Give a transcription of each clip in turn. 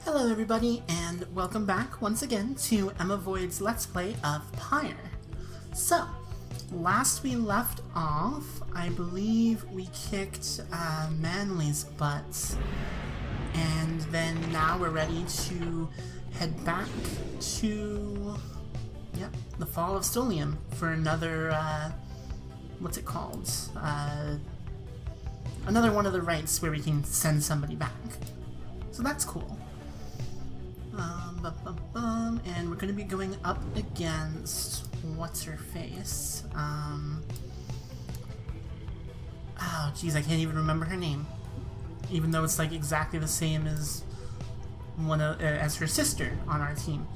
Hello everybody, and welcome back once again to emmavoid's Let's Play of Pyre. So, last we left off, I believe we kicked Manly's butt, and then now we're ready to head back to, the Fall of Solium for another, what's it called? Another one of the rites where we can send somebody back. So that's cool. And we're going to be going up against what's-her-face. Oh, geez, I can't even remember her name. Even though it's like exactly the same as as her sister on our team.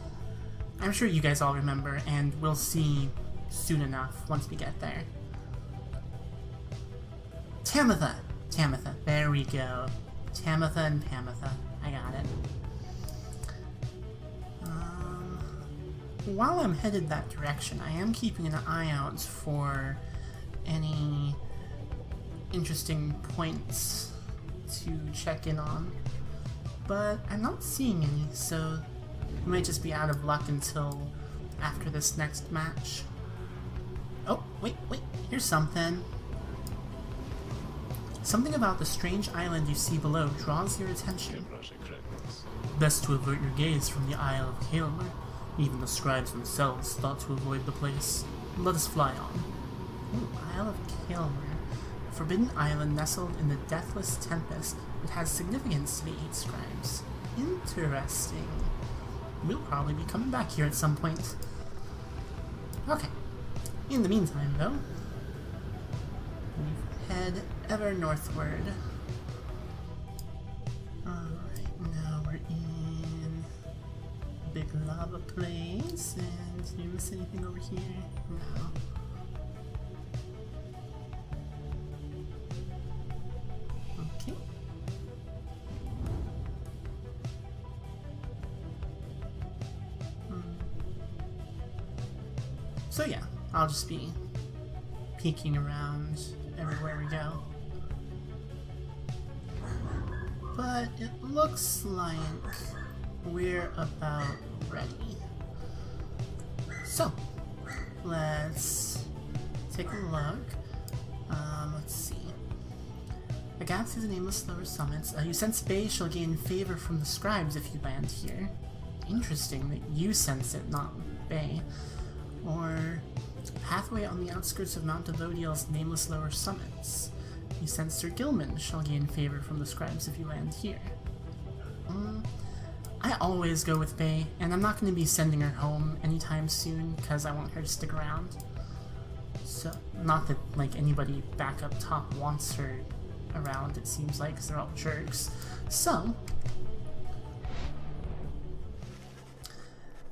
I'm sure you guys all remember, and we'll see soon enough once we get there. Tamitha! Tamitha, there we go. Tamitha and Pamitha. I got it. While I'm headed that direction, I am keeping an eye out for any interesting points to check in on, but I'm not seeing any, so we might just be out of luck until after this next match. Oh, wait, here's something. Something about the strange island you see below draws your attention. Best to avert your gaze from the Isle of Kaelmer. Even the scribes themselves thought to avoid the place. Let us fly on. Ooh, Isle of Kaelmer. A forbidden island nestled in the deathless tempest. It has significance to the 8 scribes. Interesting. We'll probably be coming back here at some point. Okay. In the meantime, though, we head ever northward. Alright, now we're in a big lava place, and did you miss anything over here? No. Okay. So yeah, I'll just be peeking around everywhere we go. But it looks like we're about ready. So, let's take a look. Let's see. A gap through the nameless lower summits. You sense Bay shall gain favor from the scribes if you land here. Interesting that you sense it, not Bay. Or pathway on the outskirts of Mount Devodiel's nameless lower summits. You sense Sir Gilman shall gain favor from the scribes if you land here. I always go with Bay, and I'm not going to be sending her home anytime soon because I want her to stick around. So, not that like anybody back up top wants her around, it seems like, because they're all jerks. So,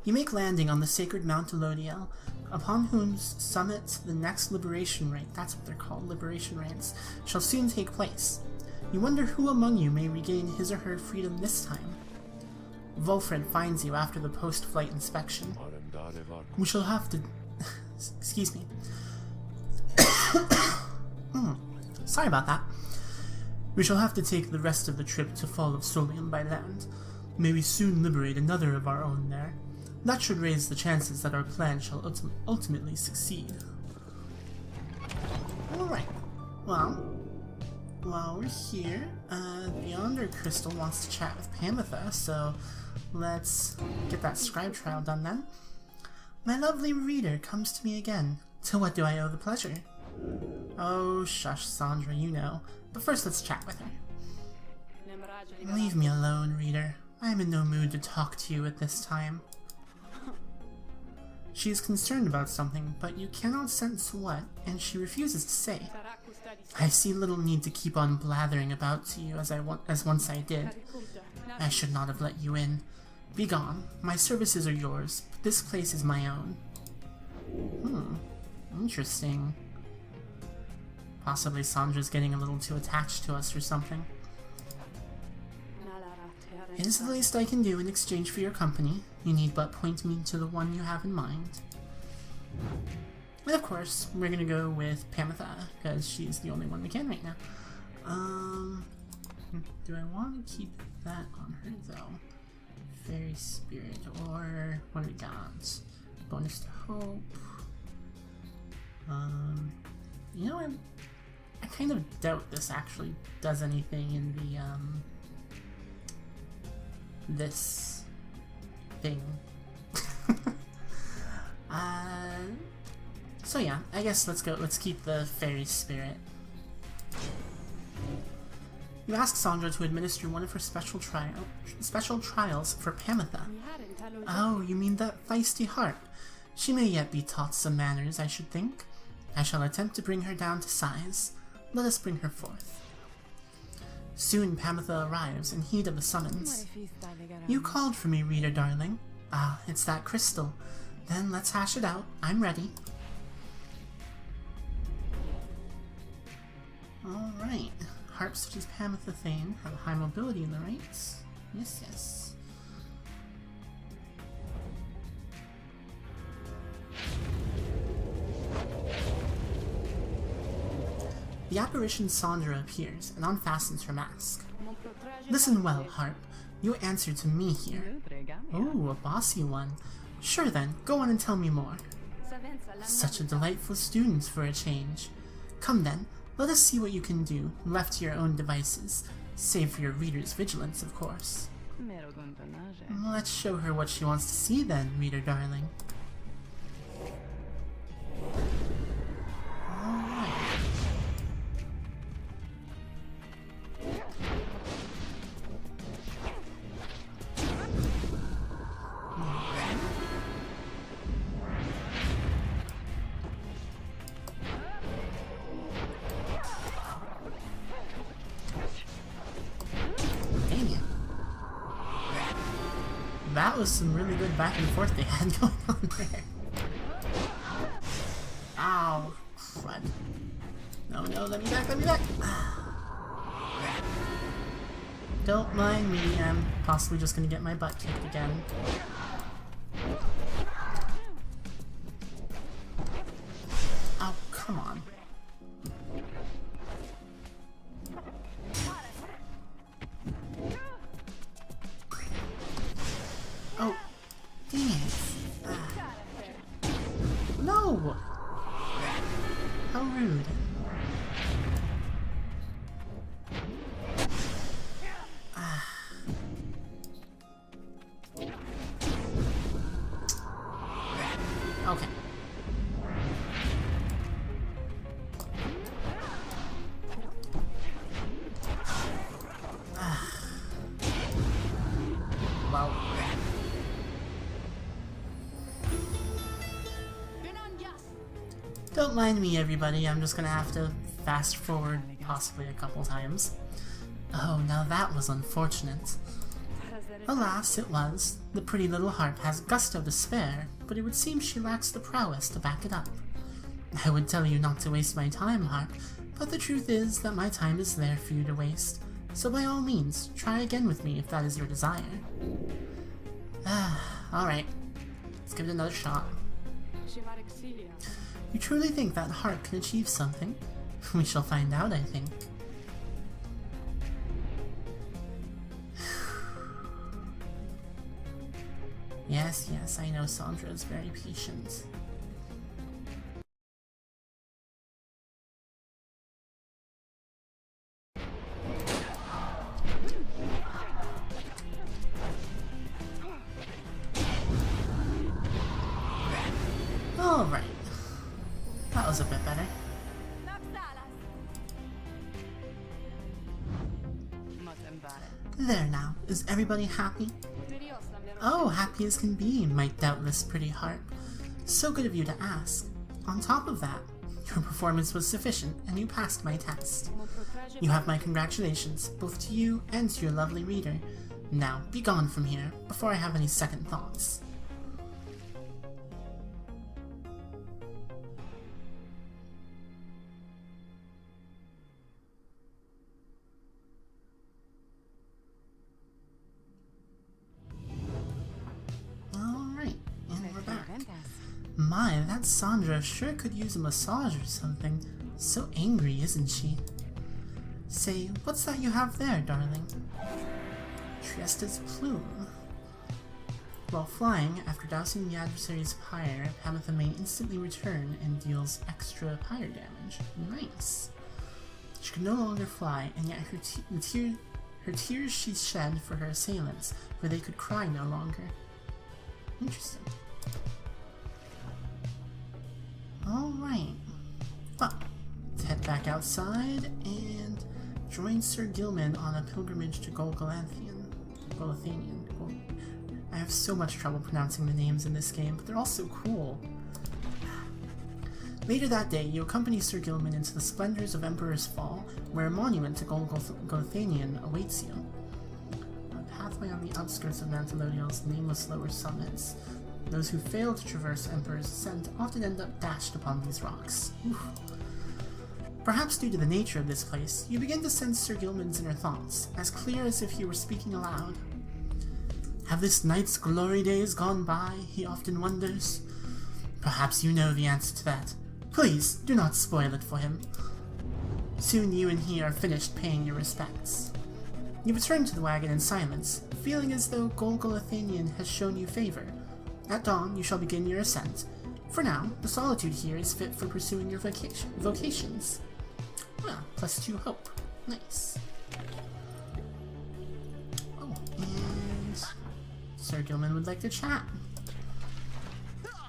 you make landing on the sacred Mount Devodiel, upon whose summit the next liberation rite, that's what they're called, liberation rites, shall soon take place. You wonder who among you may regain his or her freedom this time. Volfred finds you after the post-flight inspection. We shall have to... Excuse me. Sorry about that. We shall have to take the rest of the trip to Fall of Solium by land. May we soon liberate another of our own there. That should raise the chances that our plan shall ultimately succeed. Alright, well, while we're here, the Yonder Crystal wants to chat with Pamitha, so let's get that scribe trial done then. My lovely reader comes to me again. To what do I owe the pleasure? Oh, shush, Sandra, you know. But first let's chat with her. Leave me alone, reader. I am in no mood to talk to you at this time. She is concerned about something, but you cannot sense what, and she refuses to say. I see little need to keep on blathering about to you as once I did. I should not have let you in. Begone. My services are yours, but this place is my own. Interesting. Possibly Sandra's getting a little too attached to us or something. It is the least I can do in exchange for your company. You need but point me to the one you have in mind. And of course, we're gonna go with Pamitha, because she's the only one we can right now. Do I want to keep that on her, though? Fairy Spirit, or what do we got? Bonus to Hope. You know, I kind of doubt this actually does anything in the, this thing. So yeah, I guess let's keep the Fairy Spirit. You ask Sandra to administer one of her special trials for Pamitha. Oh, you mean that feisty harp? She may yet be taught some manners, I should think. I shall attempt to bring her down to size. Let us bring her forth. Soon Pamitha arrives in heed of the summons. You called for me, reader darling. Ah, it's that crystal. Then let's hash it out. I'm ready. Alright. Harps such as Pamitha Thane have a high mobility in the rights. Yes, yes. The apparition Sandra appears and unfastens her mask. Listen well, Harp. You answer to me here. Oh, a bossy one. Sure then, go on and tell me more. Such a delightful student for a change. Come then, let us see what you can do, left to your own devices. Save for your reader's vigilance, of course. Let's show her what she wants to see then, reader darling. Alright. That was some really good back and forth they had going on there. Ow. Crud. No, no, let me back, let me back. Don't mind me, I'm possibly just gonna get my butt kicked again. Oh, come on. Oh, dang it. No! How rude. Okay. Well. Don't mind me, everybody. I'm just gonna have to fast forward possibly a couple times. Oh, now that was unfortunate. Alas, it was. The pretty little harp has gusto to spare, but it would seem she lacks the prowess to back it up. I would tell you not to waste my time, harp, but the truth is that my time is there for you to waste. So by all means, try again with me if that is your desire. Alright. Let's give it another shot. You truly think that harp can achieve something? We shall find out, I think. Yes, yes, I know Sandra is very patient. Alright. That was a bit better. There now, is everybody happy? Oh, happy as can be, my doubtless pretty harp. So good of you to ask. On top of that, your performance was sufficient and you passed my test. You have my congratulations, both to you and to your lovely reader. Now, be gone from here, before I have any second thoughts. My, that Sandra sure could use a massage or something. So angry, isn't she? Say, what's that you have there, darling? Triesta's plume. While flying, after dousing the adversary's Pyre, Pamitha may instantly return and deals extra Pyre damage. Nice. She can no longer fly, and yet her tears she shed for her assailants, for they could cry no longer. Interesting. Alright. Well, let's head back outside and join Sir Gilman on a pilgrimage to Golgothanian. I have so much trouble pronouncing the names in this game, but they're all so cool. Later that day, you accompany Sir Gilman into the splendors of Emperor's Fall, where a monument to Golgothanian awaits you. A pathway on the outskirts of Mantelodial's nameless lower summits. Those who fail to traverse Emperor's Ascent often end up dashed upon these rocks. Oof. Perhaps due to the nature of this place, you begin to sense Sir Gilman's inner thoughts, as clear as if he were speaking aloud. Have this knight's glory days gone by, he often wonders. Perhaps you know the answer to that. Please, do not spoil it for him. Soon you and he are finished paying your respects. You return to the wagon in silence, feeling as though Golgothanian has shown you favor. At dawn, you shall begin your ascent. For now, the solitude here is fit for pursuing your vocations. Ah, +2 hope. Nice. Oh, and Sir Gilman would like to chat.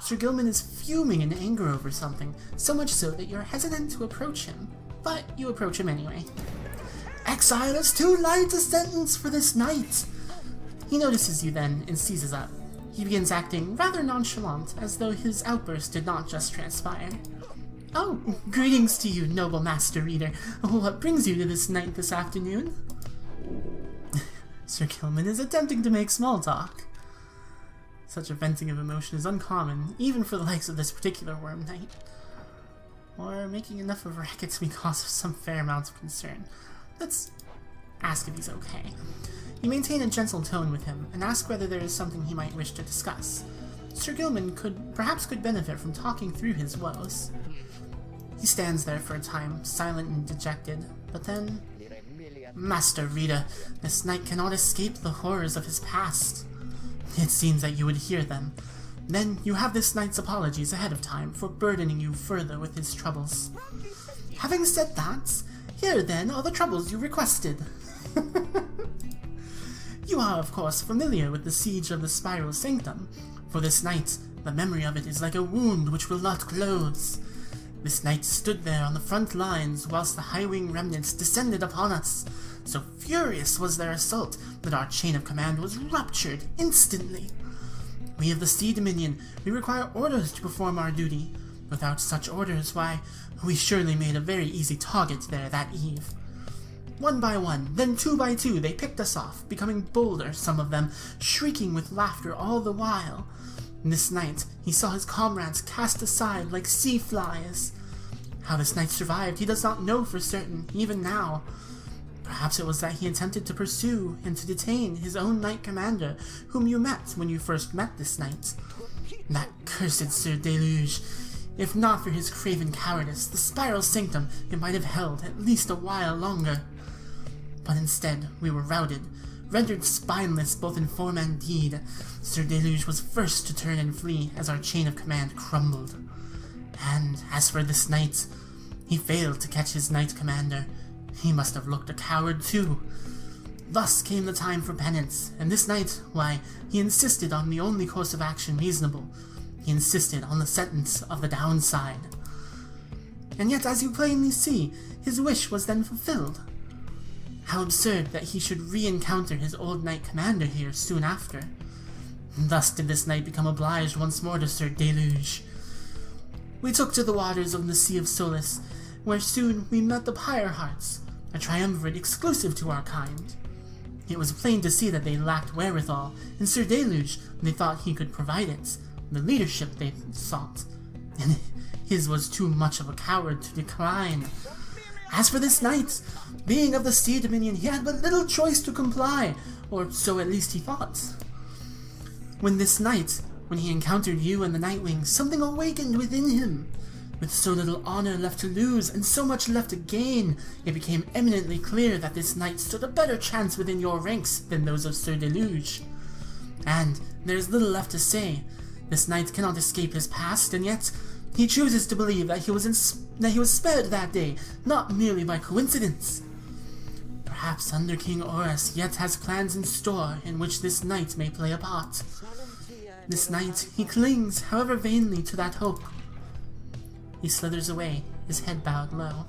Sir Gilman is fuming in anger over something, so much so that you're hesitant to approach him, but you approach him anyway. Exile is too light a sentence for this night! He notices you then and seizes up. He begins acting rather nonchalant, as though his outburst did not just transpire. Oh, greetings to you, noble master reader. What brings you to this knight this afternoon? Sir Gilman is attempting to make small talk. Such a venting of emotion is uncommon, even for the likes of this particular worm knight. Or making enough of a racket to be cause of some fair amount of concern. Let's ask if he's okay. You maintain a gentle tone with him, and ask whether there is something he might wish to discuss. Sir Gilman perhaps could benefit from talking through his woes. He stands there for a time, silent and dejected, but then... Master Rita, this knight cannot escape the horrors of his past. It seems that you would hear them. Then you have this knight's apologies ahead of time for burdening you further with his troubles. Having said that, here then are the troubles you requested. You are, of course, familiar with the siege of the Spiral Sanctum. For this night, the memory of it is like a wound which will not close. This knight stood there on the front lines whilst the High-Wing remnants descended upon us. So furious was their assault that our chain of command was ruptured instantly. We of the Sea Dominion, we require orders to perform our duty. Without such orders, why, we surely made a very easy target there that eve. One by one, then 2 by 2, they picked us off, becoming bolder, some of them, shrieking with laughter all the while. This night, he saw his comrades cast aside like sea flies. How this knight survived, he does not know for certain, even now. Perhaps it was that he attempted to pursue and to detain his own knight commander, whom you met when you first met this knight. That cursed Sir Deluge. If not for his craven cowardice, the Spiral Sanctum it might have held at least a while longer. But instead, we were routed, rendered spineless both in form and deed. Sir Deluge was first to turn and flee as our chain of command crumbled. And as for this knight, he failed to catch his knight commander. He must have looked a coward too. Thus came the time for penance, and this knight, why, he insisted on the only course of action reasonable. He insisted on the sentence of the downside. And yet, as you plainly see, his wish was then fulfilled. How absurd that he should re-encounter his old knight commander here soon after. Thus did this knight become obliged once more to Sir Deluge. We took to the waters of the Sea of Solace, where soon we met the Pyre Hearts, a triumvirate exclusive to our kind. It was plain to see that they lacked wherewithal, and Sir Deluge, they thought he could provide it, the leadership they sought, and his was too much of a coward to decline. As for this knight, being of the Sea Dominion, he had but little choice to comply, or so at least he thought. When he encountered you and the Nightwing, something awakened within him. With so little honor left to lose, and so much left to gain, it became eminently clear that this knight stood a better chance within your ranks than those of Sir Deluge. And there's little left to say. This knight cannot escape his past, and yet he chooses to believe that he was spared that day, not merely by coincidence. Perhaps Under King Oras yet has plans in store in which this knight may play a part. This night, he clings, however vainly, to that hope. He slithers away, his head bowed low.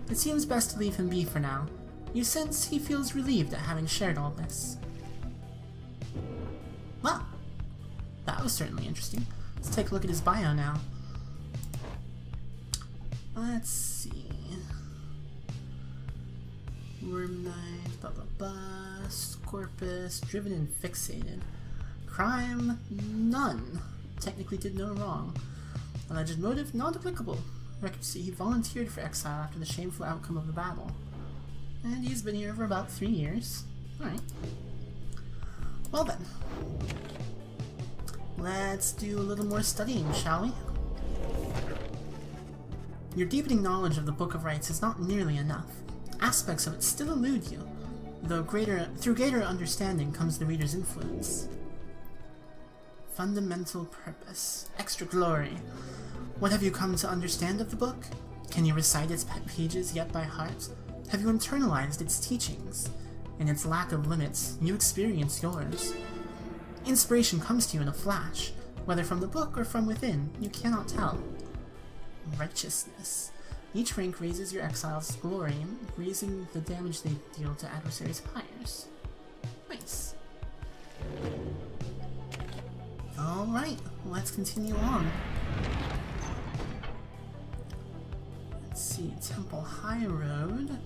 It seems best to leave him be for now. You sense he feels relieved at having shared all this. Well, that was certainly interesting. Let's take a look at his bio now. Let's see. Worm Knight, blah blah blah, Corpus, driven and fixated. Crime, none. Technically did no wrong. Alleged motive, not applicable. Records say he volunteered for exile after the shameful outcome of the battle. And he's been here for about 3 years. Alright. Well then. Let's do a little more studying, shall we? Your deepening knowledge of the Book of Rites is not nearly enough. Aspects of it still elude you, though through greater understanding comes the reader's influence. Fundamental purpose. Extra glory. What have you come to understand of the book? Can you recite its pages yet by heart? Have you internalized its teachings? In its lack of limits, you experience yours. Inspiration comes to you in a flash, whether from the book or from within, you cannot tell. Righteousness. Each rank raises your exile's glory, raising the damage they deal to adversaries' pyres. Nice. Alright, let's continue on. Let's see, Temple High Road.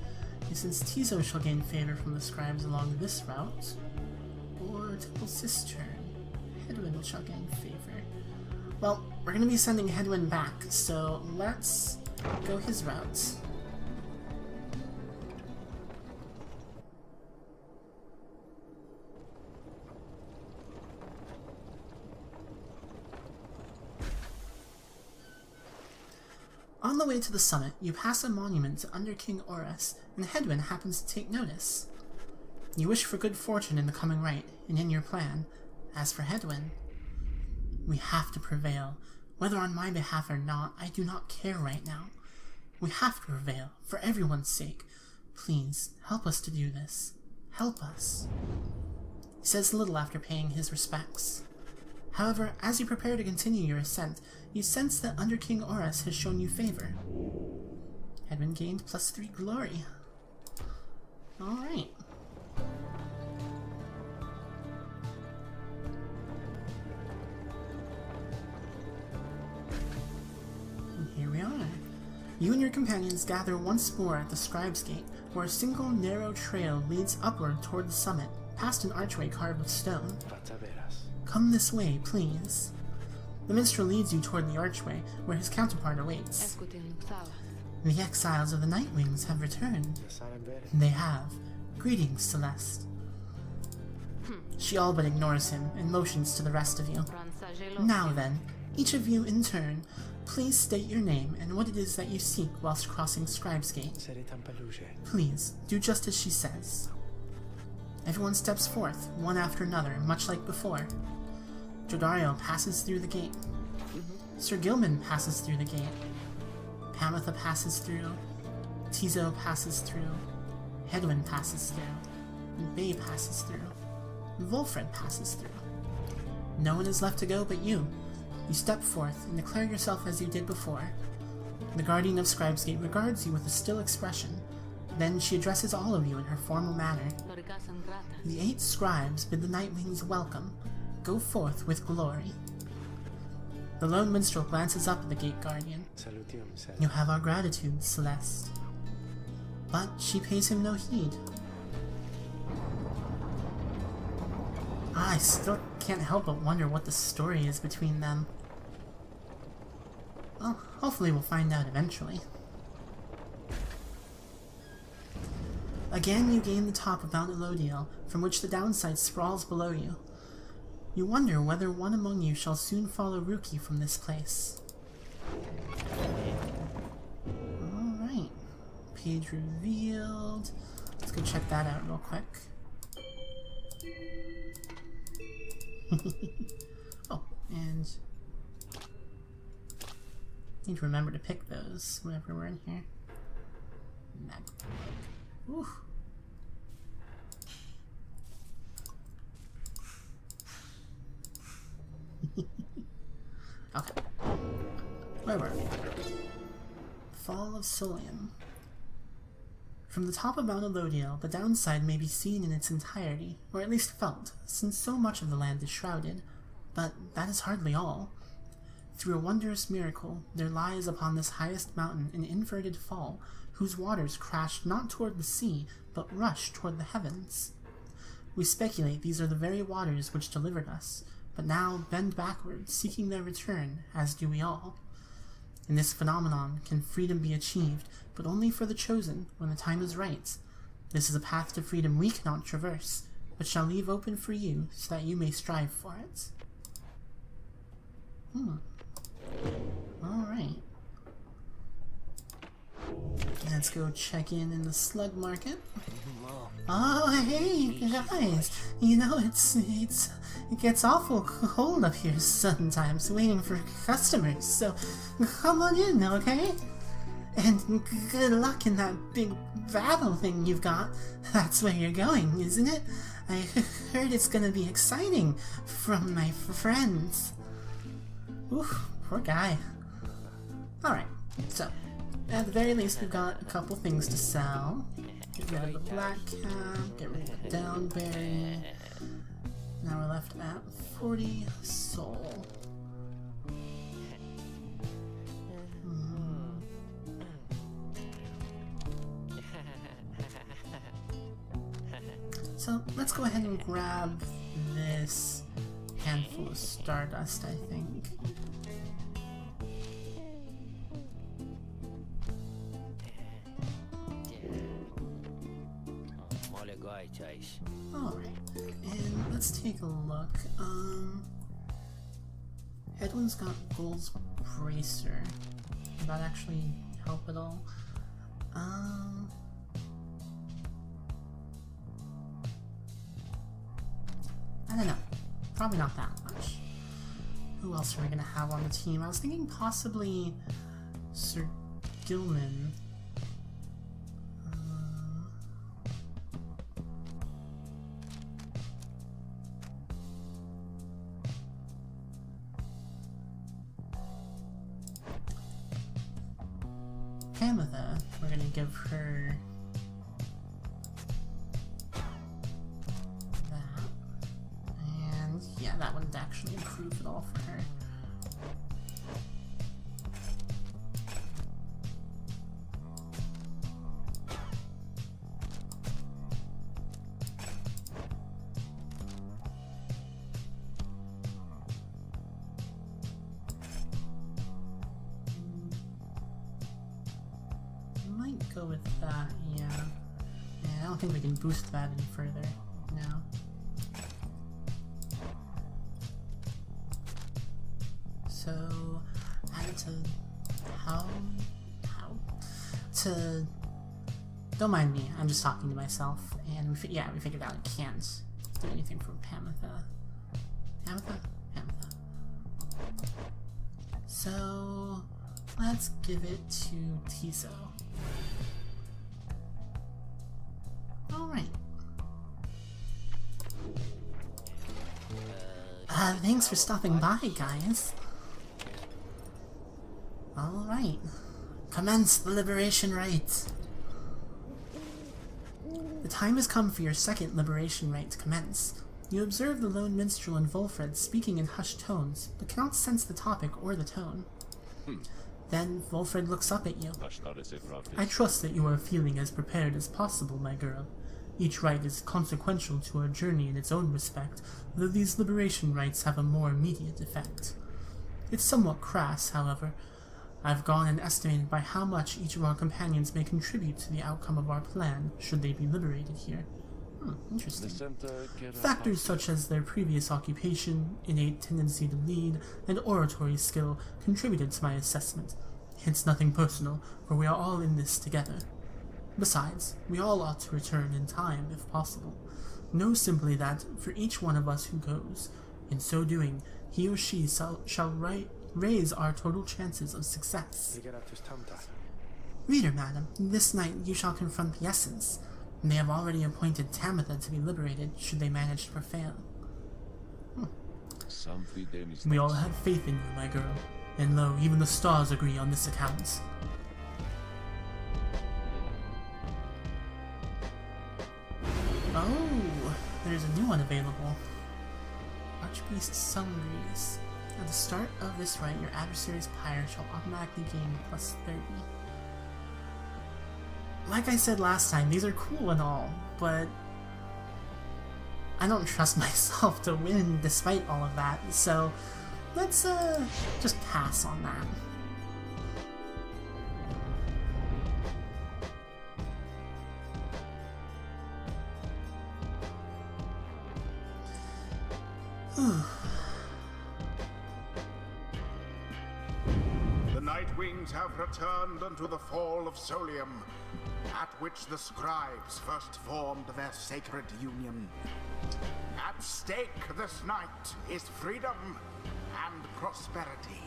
Since Tizo shall gain favor from the scribes along this route, or Temple Cistern, Hedwyn shall gain favor. Well, we're going to be sending Hedwyn back, so let's go his route. On the way to the summit, you pass a monument to Under King Oras, and Hedwyn happens to take notice. You wish for good fortune in the coming rite, and in your plan. As for Hedwyn, we have to prevail. Whether on my behalf or not, I do not care right now. We have to prevail, for everyone's sake. Please, help us to do this. Help us. He says little after paying his respects. However, as you prepare to continue your ascent, you sense that Under King Oras has shown you favor. Hedwyn gained +3 glory. Alright. Here we are. You and your companions gather once more at the Scribe's Gate, where a single narrow trail leads upward toward the summit, past an archway carved of stone. Come this way, please. The minstrel leads you toward the archway, where his counterpart awaits. The exiles of the Nightwings have returned. They have. Greetings, Celeste. She all but ignores him and motions to the rest of you. Now then, each of you in turn, please state your name and what it is that you seek whilst crossing Scribe's Gate. Please, do just as she says. Everyone steps forth, one after another, much like before. Jodario passes through the gate. Sir Gilman passes through the gate. Pamitha passes through. Tizo passes through. Hedwyn passes through. And Bay passes through. And Wolfred passes through. No one is left to go but you. You step forth and declare yourself as you did before. The Guardian of Scribe's Gate regards you with a still expression. Then she addresses all of you in her formal manner. The 8 scribes bid the Nightwings welcome. Go forth with glory. The lone minstrel glances up at the Gate Guardian. You have our gratitude, Celeste. But she pays him no heed. I still can't help but wonder what the story is between them. Well, hopefully we'll find out eventually. Again, you gain the top of Mount Elodiel, from which the downside sprawls below you. You wonder whether one among you shall soon follow Ruki from this place. Alright. Page revealed. Let's go check that out real quick. Oh, and need to remember to pick those whenever we're in here. Ooh. Okay. Where were we? Fall of Solium. From the top of Mount Elodiel, the downside may be seen in its entirety, or at least felt, since so much of the land is shrouded. But that is hardly all. Through a wondrous miracle, there lies upon this highest mountain an inverted fall, whose waters crashed not toward the sea, but rushed toward the heavens. We speculate these are the very waters which delivered us, but now bend backward, seeking their return, as do we all. In this phenomenon can freedom be achieved, but only for the chosen, when the time is right. This is a path to freedom we cannot traverse, but shall leave open for you, so that you may strive for it. Alright. Let's go check in the slug market. Oh, hey, guys. You know, it gets awful cold up here sometimes, waiting for customers, so come on in, okay? And good luck in that big battle thing you've got. That's where you're going, isn't it? I heard it's gonna be exciting from my friends. Oof, poor guy. Alright, so, at the very least we've got a couple things to sell. Get rid of the black cap, get rid of the downberry. Now we're left at 40 soul. So let's go ahead and grab this handful of stardust, I think. Alright, and let's take a look. Edwin's got Gold's Bracer. Would that actually help at all? I don't know. Probably not that much. Who else are we gonna have on the team? I was thinking possibly Sir Gilman. Pamitha, we're gonna give her that, and yeah, that wouldn't actually improve at all for her. Go with that, yeah. I don't think we can boost that any further now. So, add it to how? To... Don't mind me, I'm just talking to myself. And we figured out I can't do anything for Pamitha. Pamitha. So, let's give it to Tiso. Alright. Thanks for stopping by, guys. Alright. Commence the liberation rite. The time has come for your second liberation rite to commence. You observe the lone minstrel and Volfred speaking in hushed tones, but cannot sense the topic or the tone. Then Volfred looks up at you. I trust that you are feeling as prepared as possible, my girl. Each rite is consequential to our journey in its own respect, though these liberation rites have a more immediate effect. It's somewhat crass, however. I've gone and estimated by how much each of our companions may contribute to the outcome of our plan, should they be liberated here. Interesting. Factors such as their previous occupation, innate tendency to lead, and oratory skill contributed to my assessment. It's nothing personal, for we are all in this together. Besides, we all ought to return in time, if possible. Know simply that, for each one of us who goes, In so doing, he or she shall raise our total chances of success. Reader, madam, this night you shall confront the Essence. They have already appointed Tamitha to be liberated should they manage to prevail. We all have faith in you, my girl, and lo, even the stars agree on this account. Oh, there's a new one available. Archbeast Sungrease. At the start of this rite, your adversary's Pyre shall automatically gain plus 30. Like I said last time, these are cool and all, but I don't trust myself to win despite all of that, so let's just pass on that. The Nightwings have returned unto the fall of Solium, at which the scribes first formed their sacred union. At stake this night is freedom and prosperity.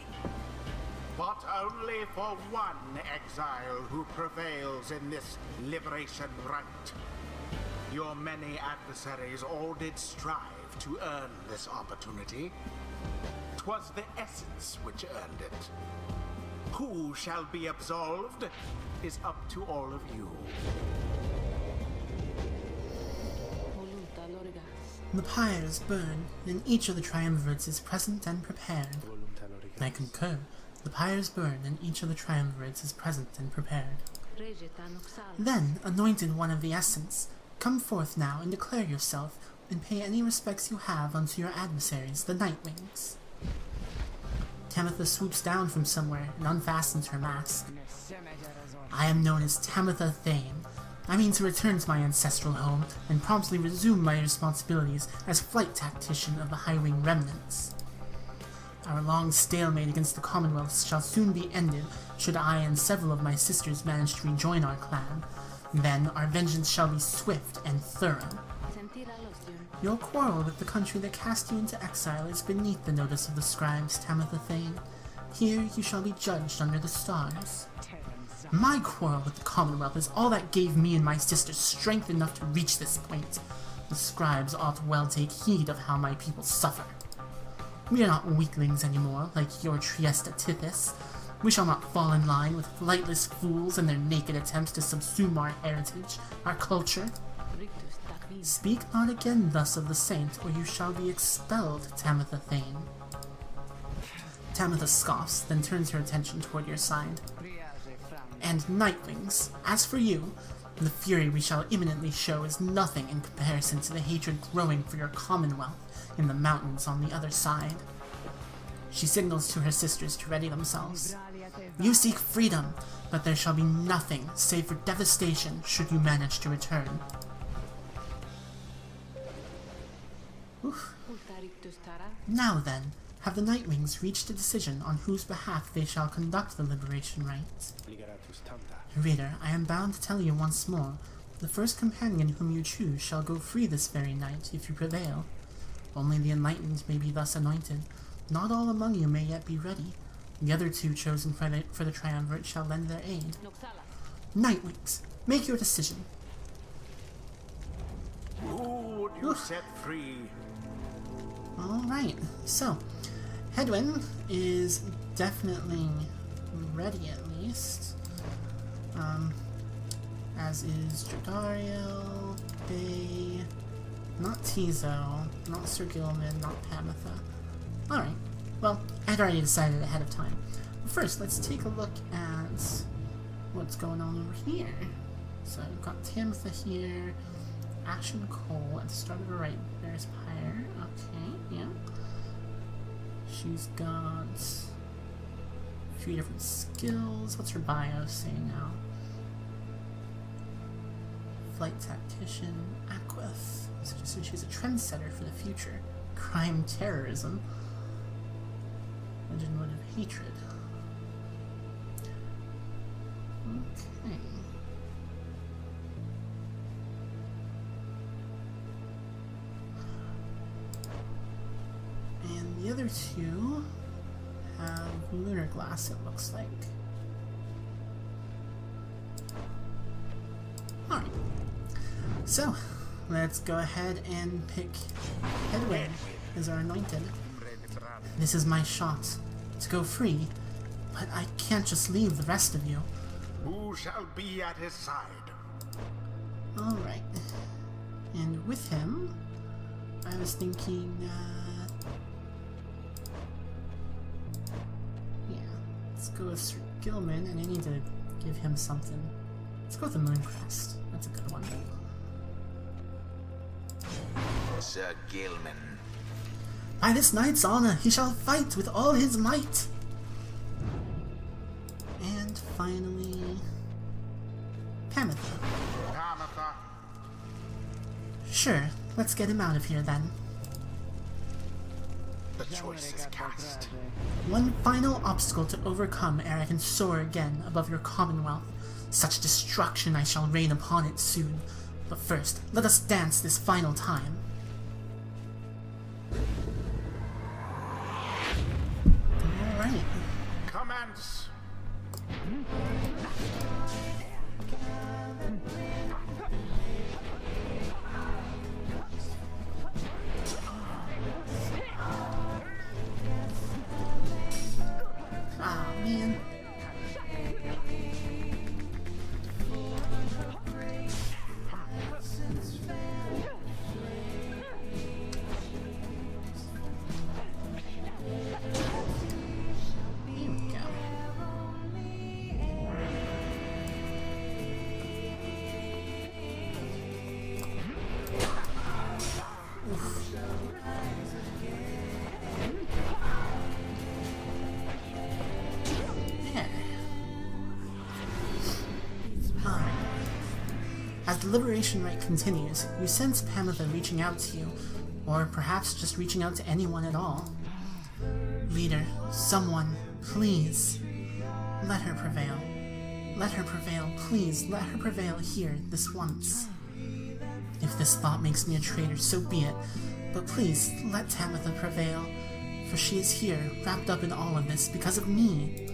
But only for one exile who prevails in this liberation rite. Your many adversaries all did strive to earn this opportunity. 'Twas the Essence which earned it. Who shall be absolved is up to all of you. The pyres burn, and each of the triumvirates is present and prepared. I concur. The pyres burn, and each of the triumvirates is present and prepared. Then, anointed one of the Essence, come forth now and declare yourself, and pay any respects you have unto your adversaries, the Nightwings. Tamitha swoops down from somewhere and unfastens her mask. I am known as Tamitha Thane. I mean to return to my ancestral home and promptly resume my responsibilities as flight tactician of the Highwing Remnants. Our long stalemate against the Commonwealth shall soon be ended should I and several of my sisters manage to rejoin our clan. Then our vengeance shall be swift and thorough. Your quarrel with the country that cast you into exile is beneath the notice of the scribes, Tamitha Thane. Here you shall be judged under the stars. My quarrel with the Commonwealth is all that gave me and my sisters strength enough to reach this point. The scribes ought well take heed of how my people suffer. We are not weaklings anymore, like your Trieste Tithys. We shall not fall in line with flightless fools and their naked attempts to subsume our heritage, our culture. Speak not again thus of the saint, or you shall be expelled, Tamitha Thane. Tamitha scoffs, then turns her attention toward your side. And Nightwings, as for you, the fury we shall imminently show is nothing in comparison to the hatred growing for your commonwealth in the mountains on the other side. She signals to her sisters to ready themselves. You seek freedom, but there shall be nothing save for devastation should you manage to return. Oof. Now then, have the Nightwings reached a decision on whose behalf they shall conduct the liberation rite? Reader, I am bound to tell you once more, the first companion whom you choose shall go free this very night, if you prevail. Only the enlightened may be thus anointed. Not all among you may yet be ready. The other two chosen for the triumvirate shall lend their aid. Nightwings, make your decision. Who would you set free? Alright, so Hedwyn is definitely ready at least. As is Jodariel, Bay, not Tizo, not Sir Gilman, not Tamitha. Alright, well, I had already decided ahead of time. First, let's take a look at what's going on over here. So we've got Tamitha here, Ashen Coal at the start of the right. There's Pyre. Okay, yeah. She's got a few different skills. What's her bio say now? Flight Tactician, Aquith. So she's a trendsetter for the future. Crime, terrorism. Legend motive, hatred. Okay. the other two have lunar glass, it looks like. Alright. So, let's go ahead and pick Hedwig as our anointed. This is my shot to go free, but I can't just leave the rest of you. Who shall be at his side? Alright. And with him, I was thinking, yeah, let's go with Sir Gilman, and I need to give him something. Let's go with the Mooncrest. That's a good one. Sir Gilman. By this knight's honor, he shall fight with all his might. And finally, Pamitha. Pamitha. Sure, let's get him out of here then. The choice is cast. One final obstacle to overcome ere I can soar again above your commonwealth. Such destruction I shall rain upon it soon. But first, let us dance this final time. Alright. Commence. Ah, man. Here we go. Yeah. Alright. As the liberation rite continues, you sense Pamitha reaching out to you, or perhaps just reaching out to anyone at all. Leader, someone, please, let her prevail. Let her prevail, please, let her prevail here, this once. If this thought makes me a traitor, so be it, but please, let Pamitha prevail, for she is here, wrapped up in all of this, because of me.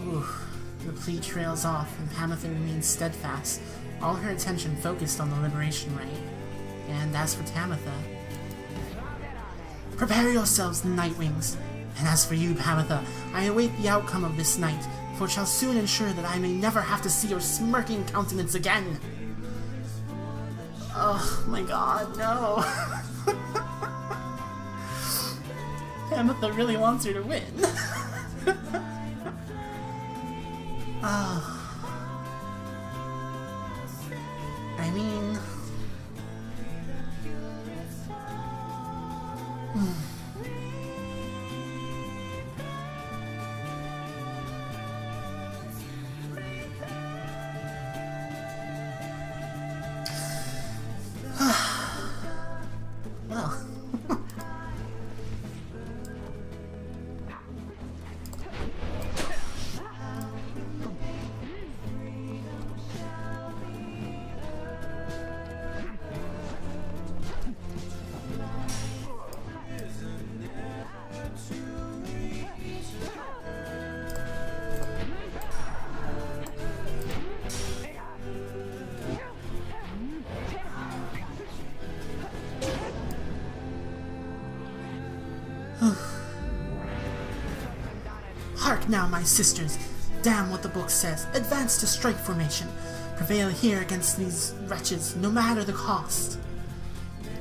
Oof. The plea trails off, and Pamitha remains steadfast, all her attention focused on the liberation rite. And as for Pamitha, prepare yourselves, Nightwings. And as for you, Pamitha, I await the outcome of this night, for it shall soon ensure that I may never have to see your smirking countenance again. Oh my god, no. Pamitha really wants her to win. I mean... well... Hark now, my sisters! Damn what the book says! Advance to strike formation! Prevail here against these wretches, no matter the cost!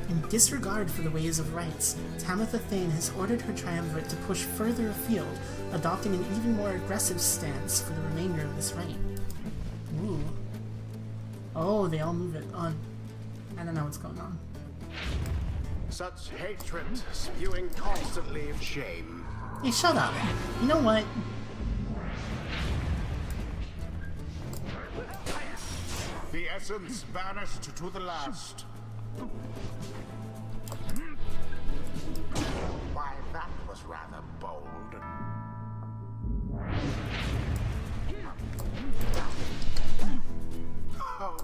In disregard for the ways of rights, Pamitha Thane has ordered her triumvirate to push further afield, adopting an even more aggressive stance for the remainder of this reign. Ooh. Oh, they all move it on. I don't know what's going on. Such hatred, spewing constantly of shame. Hey, shut up. You know what? The essence banished to the last. Why, that was rather bold. Oh.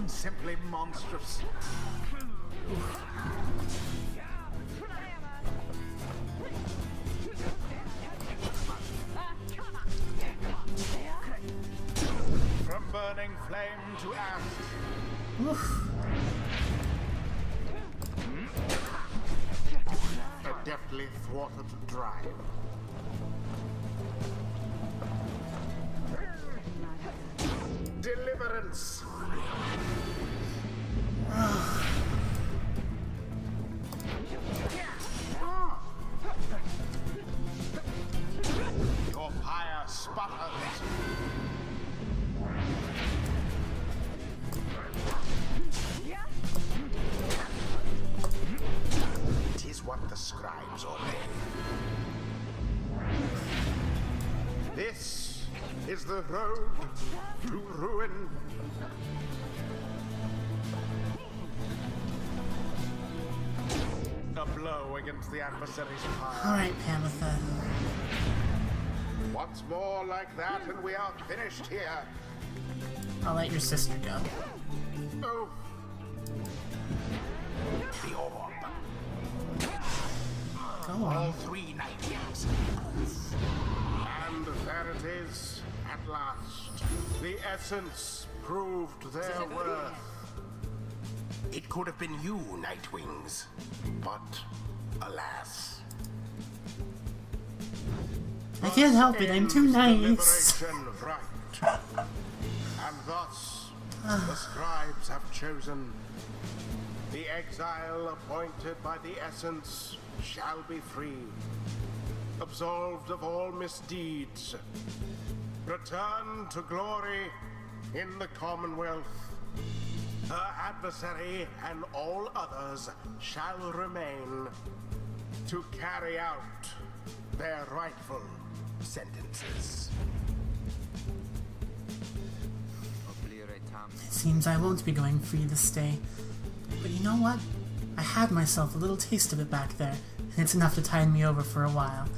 Simply monstrous. From burning flame to ash. Oof. A deftly thwarted drive. Deliverance. Your pyre sputters. It is what the scribes obey. This is the road to ruin. A blow against the adversary's pyre. Alright, Pamitha. Once more like that, and we are finished here. I'll let your sister go. Oh. The orb. Go All on. 3 nightmares. And there it is, at last. The essence proved their worth. It could have been you, Nightwings. But, alas. I can't help it, I'm too nice. Liberation right. And thus, the scribes have chosen. The exile appointed by the essence shall be free, absolved of all misdeeds, return to glory in the Commonwealth. Her adversary and all others shall remain to carry out their rightful sentences. It seems I won't be going free this day. But you know what? I had myself a little taste of it back there, and it's enough to tide me over for a while.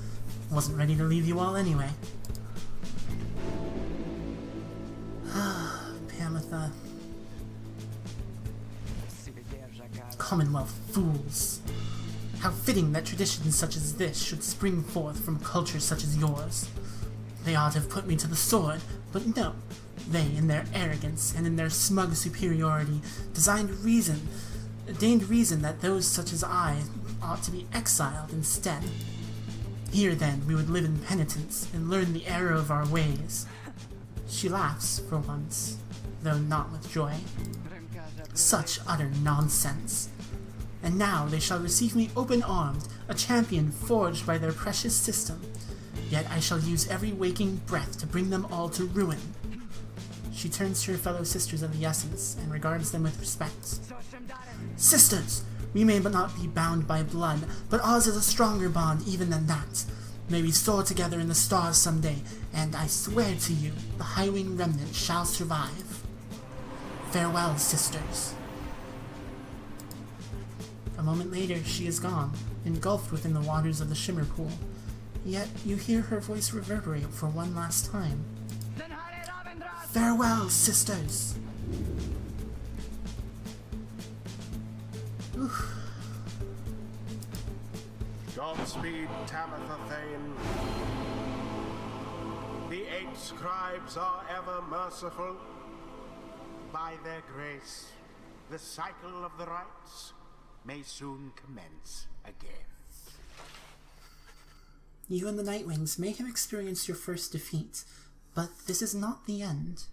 I wasn't ready to leave you all anyway. Pamitha. Commonwealth fools. How fitting that traditions such as this should spring forth from cultures such as yours. They ought to have put me to the sword, but no. They, in their arrogance and in their smug superiority, deigned reason that those such as I ought to be exiled instead. Here, then, we would live in penitence and learn the error of our ways. She laughs, for once, though not with joy. Such utter nonsense. And now they shall receive me open-armed, a champion forged by their precious system. Yet I shall use every waking breath to bring them all to ruin. She turns to her fellow sisters of the Essence and regards them with respect. Sisters! We may not be bound by blood, but ours is a stronger bond even than that. May we soar together in the stars someday, and I swear to you, the Highwing remnant shall survive. Farewell, sisters. A moment later, she is gone, engulfed within the waters of the Shimmer Pool. Yet you hear her voice reverberate for one last time. Farewell, sisters! Oof. Godspeed, Tamitha Thane. The 8 scribes are ever merciful. By their grace, the cycle of the rites may soon commence again. You and the Nightwings may have experienced your first defeat, but this is not the end.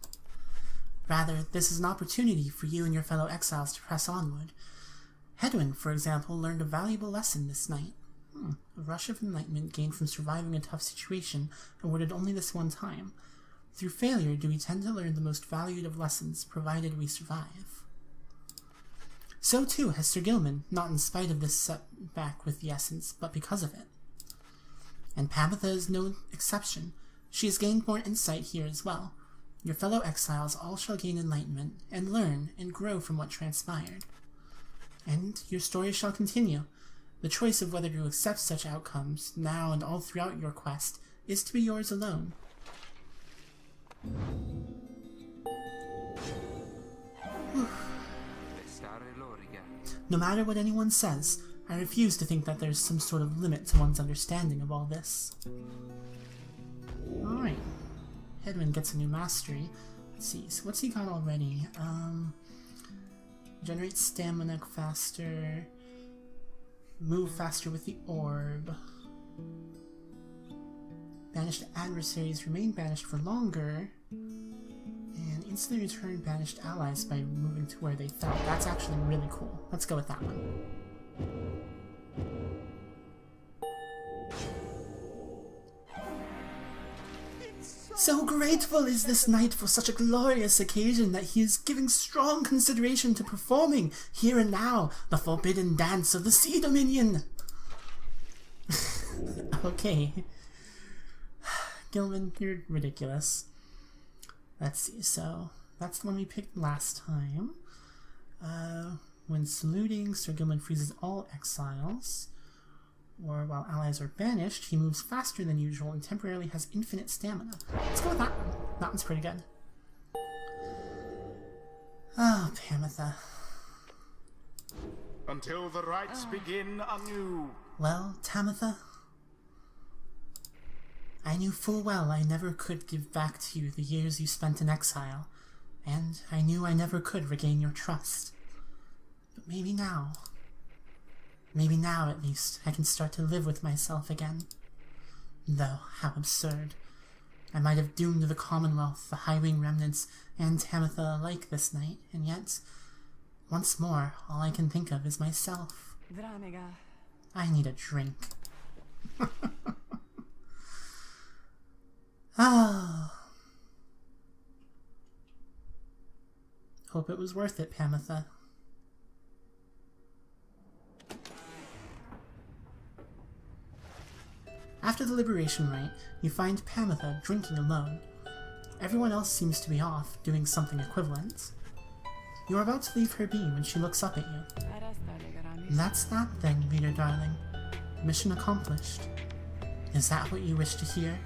Rather, this is an opportunity for you and your fellow exiles to press onward. Hedwyn, for example, learned a valuable lesson this night. A rush of enlightenment gained from surviving a tough situation, awarded only this one time. Through failure do we tend to learn the most valued of lessons, provided we survive. So too has Sir Gilman, not in spite of this setback with the Essence, but because of it. And Pamitha is no exception. She has gained more insight here as well. Your fellow exiles all shall gain enlightenment, and learn and grow from what transpired. And your story shall continue. The choice of whether to accept such outcomes, now and all throughout your quest, is to be yours alone. No matter what anyone says, I refuse to think that there's some sort of limit to one's understanding of all this. Alright. Hedwin gets a new mastery. Let's see, so what's he got already? Generate stamina faster. Move faster with the orb. Banished adversaries remain banished for longer. And instantly return banished allies by moving to where they fell. That's actually really cool. Let's go with that one. So grateful is this knight for such a glorious occasion that he is giving strong consideration to performing, here and now, the forbidden dance of the Sea Dominion. Okay. Gilman, you're ridiculous. Let's see, so that's the one we picked last time. When saluting, Sir Gilman freezes all exiles. Or while allies are banished, he moves faster than usual and temporarily has infinite stamina. Let's go with that one. That one's pretty good. Oh, Pamitha. Until the rites begin anew. Well, Tamitha, I knew full well I never could give back to you the years you spent in exile, and I knew I never could regain your trust. But maybe now at least, I can start to live with myself again. Though, how absurd. I might have doomed the Commonwealth, the Highwing remnants, and Tamitha alike this night, and yet, once more, all I can think of is myself. I need a drink. Ah. Hope it was worth it, Pamitha. After the liberation rite, you find Pamitha drinking alone. Everyone else seems to be off, doing something equivalent. You are about to leave her be when she looks up at you. And that's that then, reader darling. Mission accomplished. Is that what you wish to hear?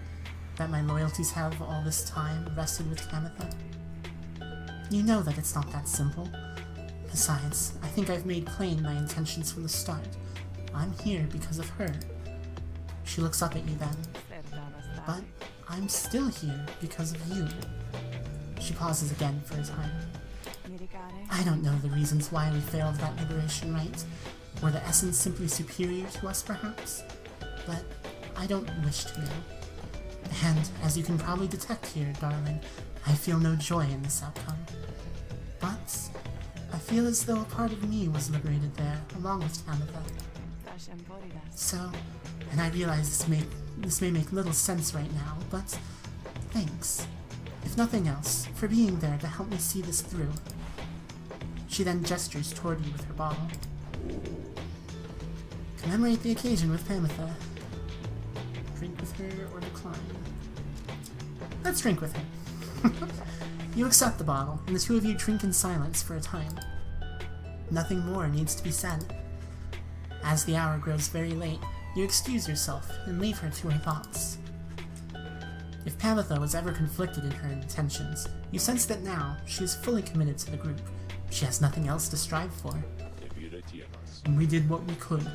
That my loyalties have all this time rested with Pamitha? You know that it's not that simple. Besides, I think I've made plain my intentions from the start. I'm here because of her. She looks up at you then. But I'm still here because of you. She pauses again for a time. I don't know the reasons why we failed that liberation rite. Were the essence simply superior to us, perhaps? But I don't wish to know. And, as you can probably detect here, darling, I feel no joy in this outcome. But I feel as though a part of me was liberated there, along with Tamitha. So, and I realize this may make little sense right now, but thanks, if nothing else, for being there to help me see this through. She then gestures toward you with her bottle. Commemorate the occasion with Pamitha. Drink with her or decline. Let's drink with her. You accept the bottle, and the two of you drink in silence for a time. Nothing more needs to be said. As the hour grows very late, you excuse yourself and leave her to her thoughts. If Pamitha was ever conflicted in her intentions, you sense that now she is fully committed to the group. She has nothing else to strive for. And we did what we could.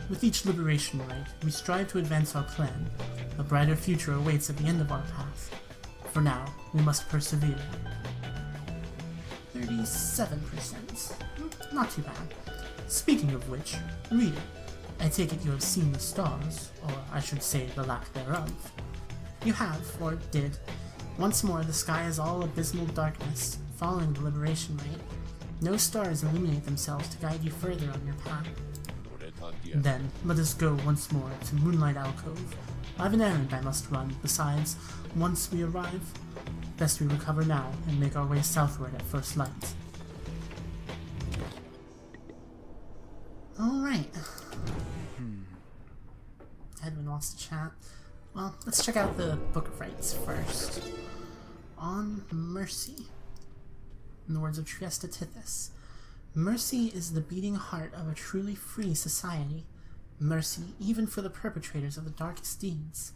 With each liberation rite, we strive to advance our plan. A brighter future awaits at the end of our path. For now, we must persevere. 37%. Not too bad. Speaking of which, reader, I take it you have seen the stars, or I should say the lack thereof. You have, or did. Once more the sky is all abysmal darkness, following the liberation rite. No stars illuminate themselves to guide you further on your path. Then, let us go once more to Moonlight Alcove. I have an errand I must run. Besides, once we arrive, best we recover now and make our way southward at first light. Alright. Edwin wants to chat. Well, let's check out the Book of Rites first. On Mercy. In the words of Triesta Tithys, mercy is the beating heart of a truly free society. Mercy even for the perpetrators of the darkest deeds.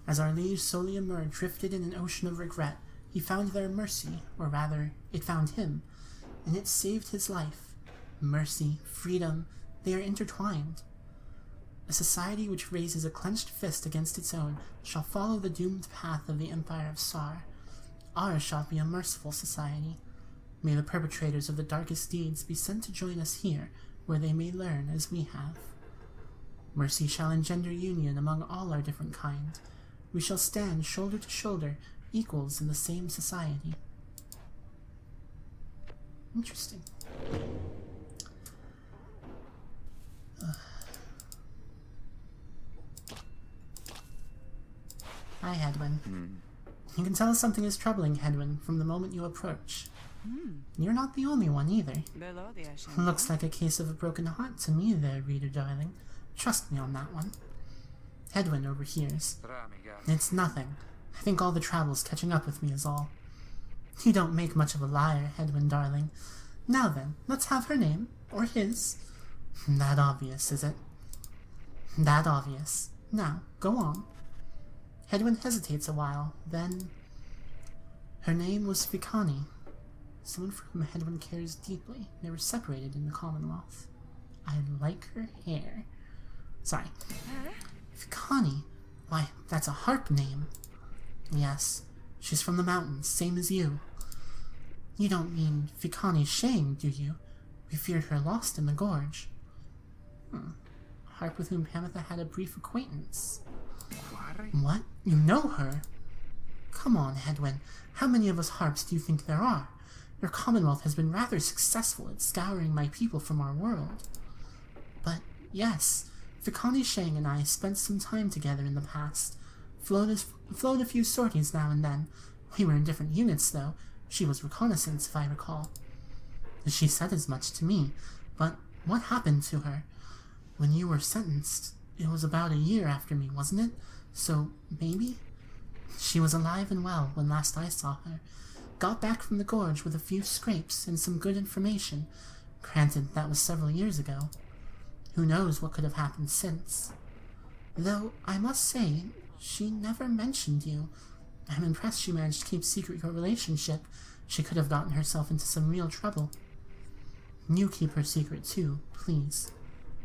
As our liege Soliamur drifted in an ocean of regret, he found there mercy, or rather, it found him, and it saved his life. mercy, freedom, they are intertwined. A society which raises a clenched fist against its own shall follow the doomed path of the Empire of Sar. Ours shall be a merciful society. May the perpetrators of the darkest deeds be sent to join us here, where they may learn as we have. Mercy shall engender union among all our different kind. We shall stand shoulder to shoulder, equals in the same society. Interesting. Hi, Hedwyn. You can tell something is troubling Hedwyn from the moment you approach. You're not the only one either. Looks like a case of a broken heart to me there, reader darling. Trust me on that one. Hedwyn overhears. It's nothing. I think all the travel's catching up with me is all. You don't make much of a liar, Hedwyn darling. Now then, let's have her name, or his. That obvious, is it? That obvious. Now, go on. Hedwyn hesitates a while, then... Her name was Fikani. Someone for whom Hedwyn cares deeply. They were separated in the Commonwealth. I like her hair. Sorry. Fikani? Why, that's a harp name. Yes, she's from the mountains, same as you. You don't mean Fikani Shang, do you? We feared her lost in the gorge. Harp with whom Pamitha had a brief acquaintance. What? You know her? Come on, Hedwyn. How many of us harps do you think there are? Your Commonwealth has been rather successful at scouring my people from our world. But, yes, Fikani Shang and I spent some time together in the past. Flown a few sorties now and then. We were in different units, though. She was reconnaissance, if I recall. She said as much to me, but what happened to her? When you were sentenced, it was about a year after me, wasn't it? So, maybe? She was alive and well when last I saw her. Got back from the gorge with a few scrapes and some good information. Granted, that was several years ago. Who knows what could have happened since? Though, I must say, she never mentioned you. I'm impressed she managed to keep secret your relationship. She could have gotten herself into some real trouble. You keep her secret too, please.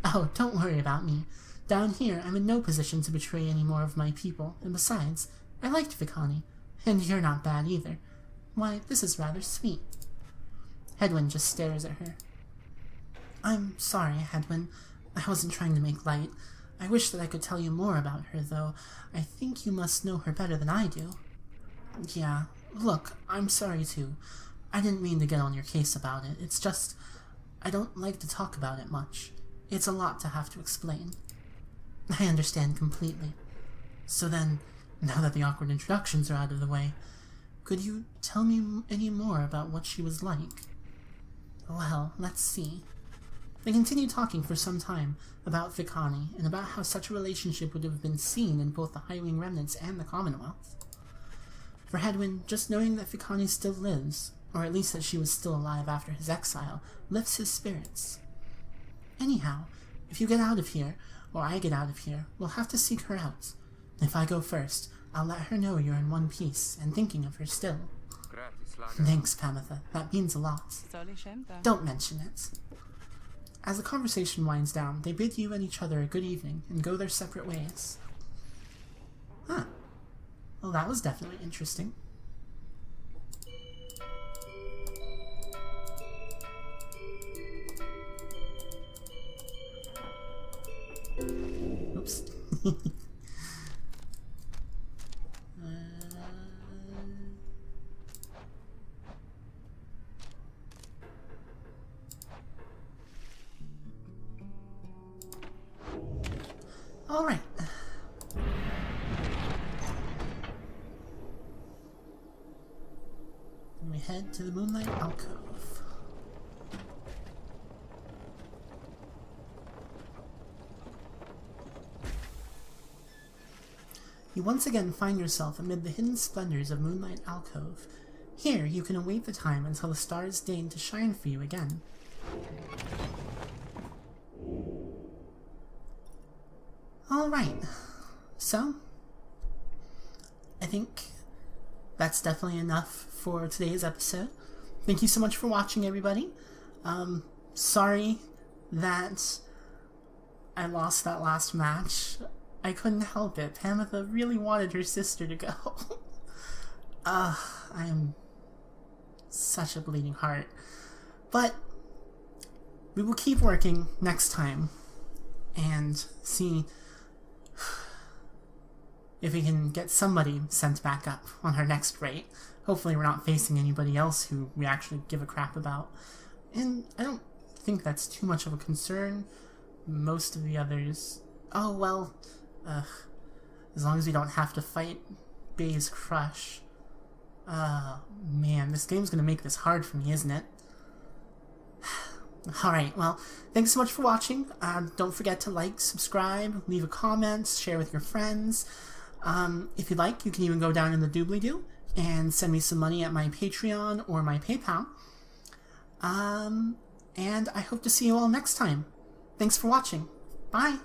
Oh, don't worry about me. Down here, I'm in no position to betray any more of my people, and besides, I liked Fikani, and you're not bad either. Why, this is rather sweet. Hedwyn just stares at her. I'm sorry, Hedwyn. I wasn't trying to make light. I wish that I could tell you more about her, though I think you must know her better than I do. Yeah, look, I'm sorry too. I didn't mean to get on your case about it. It's just, I don't like to talk about it much. It's a lot to have to explain. I understand completely. So then, now that the awkward introductions are out of the way, could you tell me any more about what she was like? Well, let's see. They continued talking for some time about Fikani and about how such a relationship would have been seen in both the Highwing Remnants and the Commonwealth. For Hedwyn, just knowing that Fikani still lives, or at least that she was still alive after his exile, lifts his spirits. Anyhow, if you get out of here, or I get out of here, we'll have to seek her out. If I go first, I'll let her know you're in one piece and thinking of her still. Thanks, Pamitha. That means a lot. Don't mention it. As the conversation winds down, they bid you and each other a good evening and go their separate ways. Huh. Well, that was definitely interesting. Oops. All right. And we head to the Moonlight Alcove. You once again find yourself amid the hidden splendors of Moonlight Alcove. Here, you can await the time until the stars deign to shine for you again. Alright, so, I think that's definitely enough for today's episode. Thank you so much for watching, everybody. sorry that I lost that last match. I couldn't help it. Pamitha really wanted her sister to go. I am such a bleeding heart. But we will keep working next time and see if we can get somebody sent back up on our next raid. Hopefully we're not facing anybody else who we actually give a crap about. And I don't think that's too much of a concern. Most of the others... Oh, well... as long as we don't have to fight Bay's Crush. Man, this game's gonna make this hard for me, isn't it? Alright, well, thanks so much for watching. Don't forget to like, subscribe, leave a comment, share with your friends. If you'd like, you can even go down in the doobly-doo and send me some money at my Patreon or my PayPal. And I hope to see you all next time. Thanks for watching. Bye!